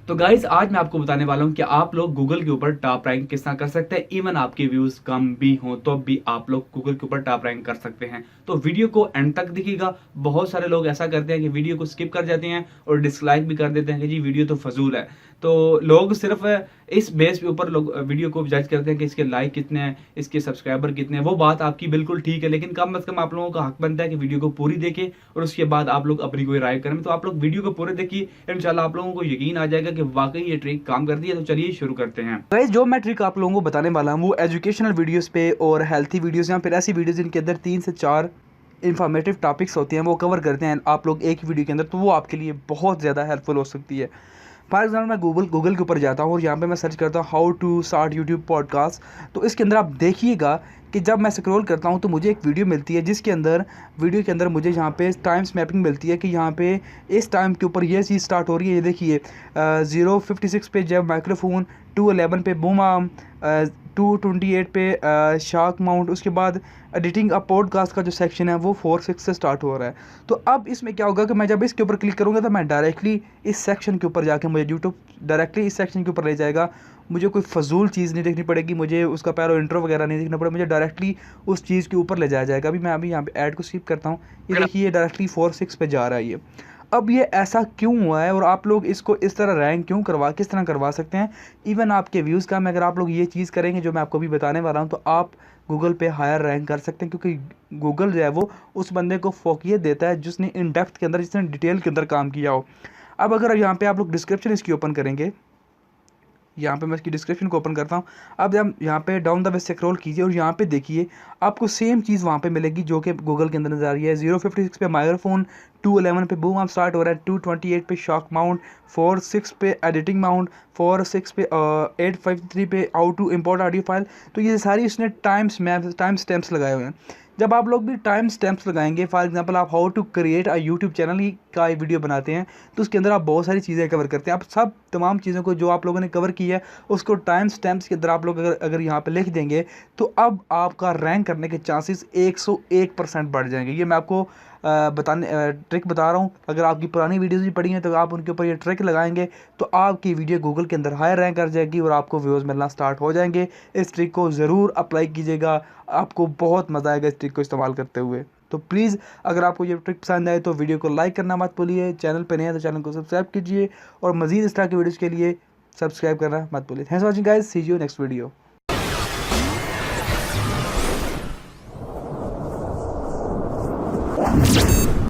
तो गाइज आज मैं आपको बताने वाला हूँ कि आप लोग गूगल के ऊपर टॉप रैंक किस तरह कर सकते हैं। इवन आपके व्यूज कम भी हों तो भी आप लोग गूगल के ऊपर टॉप रैंक कर सकते हैं। तो वीडियो को एंड तक देखिएगा। बहुत सारे लोग ऐसा करते हैं कि वीडियो को स्किप कर जाते हैं और डिसलाइक भी कर देते हैं कि जी वीडियो तो फजूल है। तो लोग सिर्फ इस बेस पे ऊपर लोग वीडियो को जज करते हैं कि इसके लाइक कितने हैं, इसके सब्सक्राइबर कितने हैं। वो बात आपकी बिल्कुल ठीक है, लेकिन कम से कम आप लोगों का हक बनता है कि वीडियो को पूरी देखें और उसके बाद आप लोग अपनी कोई राय करें। तो आप लोग वीडियो को पूरे देखिए, इंशाल्लाह आप लोगों को यकीन आ जाएगा कि वाकई ये ट्रिक काम करती है। तो चलिए शुरू करते हैं। गाइस जो मैं ट्रिक आप लोगों को बताने वाला हूँ वो एजुकेशनल वीडियोस पे और हेल्थी वीडियोस या फिर ऐसी वीडियोस जिनके अंदर 3 से 4 इंफॉर्मेटिव टॉपिक्स होते हैं वो कवर करते हैं आप लोग एक वीडियो के अंदर, तो वो आपके लिए बहुत ज़्यादा हेल्पफुल हो सकती है। फॉर एग्जाम्पल मैं गूगल के ऊपर जाता हूँ और यहाँ पे मैं सर्च करता हूँ how to start YouTube podcast. तो इसके अंदर आप देखिएगा कि जब मैं स्क्रॉल करता हूँ तो मुझे एक वीडियो मिलती है जिसके अंदर वीडियो के अंदर मुझे यहाँ पे टाइम्स मैपिंग मिलती है कि यहाँ पे इस टाइम के ऊपर ये चीज़ स्टार्ट हो रही है। ये देखिए 0:56 पे जब माइक्रोफोन, 2:11 पे बूम आर्म, 2:28 पे शार्क माउंट, उसके बाद एडिटिंग अ पॉडकास्ट का जो सेक्शन है वो 4:06 से स्टार्ट हो रहा है। तो अब इसमें क्या होगा कि मैं जब इसके ऊपर क्लिक करूँगा तो मैं डायरेक्टली इस सेक्शन के ऊपर जाके मुझे यूट्यूब डायरेक्टली इस सेक्शन के ऊपर ले जाएगा। मुझे कोई फजूल चीज़ नहीं देखनी पड़ेगी, मुझे उसका पैरो इंट्रो वगैरह नहीं देखना पड़ेगा, मुझे डायरेक्टली उस चीज़ के ऊपर ले जाया जाएगा। अभी यहाँ पे ऐड को स्किप करता हूँ। ये देखिए ये डायरेक्टली 4:06 पे जा रहा है ये। अब ये ऐसा क्यों हुआ है और आप लोग इसको इस तरह रैंक क्यों किस तरह करवा सकते हैं इवन आपके व्यूज़ का में अगर आप लोग ये चीज़ करेंगे जो मैं आपको अभी बताने वाला हूँ तो आप गूगल पे हायर रैंक कर सकते हैं, क्योंकि गूगल जो है वो उस बंदे को फोकियत देता है जिसने इन डेप्थ के अंदर, जिसने डिटेल के अंदर काम किया हो। अब अगर यहाँ पे आप लोग डिस्क्रिप्शन इसकी ओपन करेंगे, यहाँ पे मैं इसकी डिस्क्रिप्शन को ओपन करता हूँ। अब जब यहाँ पे डाउन द वे स्क्रॉल कीजिए और यहाँ पे देखिए आपको सेम चीज़ वहाँ पे मिलेगी जो कि गूगल के अंदर नजर आ रही है। 0:56 पे माइक्रोफोन, 2:11 पे बूम अप स्टार्ट हो रहा है, 2:28 पे शॉक माउंट, 4:06 पे एडिटिंग माउंट, 4:06 पे 8:53 पे how to import audio file. तो ये सारी इसने टाइम स्टैम्प्स लगाए हुए हैं। जब आप लोग भी टाइम स्टैम्प्स लगाएंगे, फॉर एग्जांपल आप how to create a YouTube channel ही का वीडियो बनाते हैं तो उसके अंदर आप बहुत सारी चीज़ें कवर करते हैं। आप सब तमाम चीज़ों को जो आप लोगों ने कवर की है उसको टाइम स्टैम्प्स के अंदर आप लोग अगर यहाँ पे लिख देंगे तो अब आपका रैंक करने के चांसेस 101% बढ़ जाएंगे। ये मैं आपको ट्रिक बता रहा हूँ। अगर आपकी पुरानी वीडियोज़ भी पड़ी हैं तो आप उनके ऊपर ये ट्रिक लगाएंगे तो आपकी वीडियो गूगल के अंदर हाई रैंक कर जाएगी और आपको व्यूज़ मिलना स्टार्ट हो जाएंगे। इस ट्रिक को ज़रूर अप्लाई कीजिएगा, आपको बहुत मज़ा आएगा इस ट्रिक को इस्तेमाल करते हुए। तो प्लीज़ अगर आपको ये ट्रिक पसंद आए तो वीडियो को लाइक करना मत भूलिए, चैनल पर नए हैं तो चैनल को सब्सक्राइब कीजिए और मज़ीद इस तरह की वीडियोज़ के लिए सब्सक्राइब करना मत भूलिए। Thanks for watching guys, see you next video.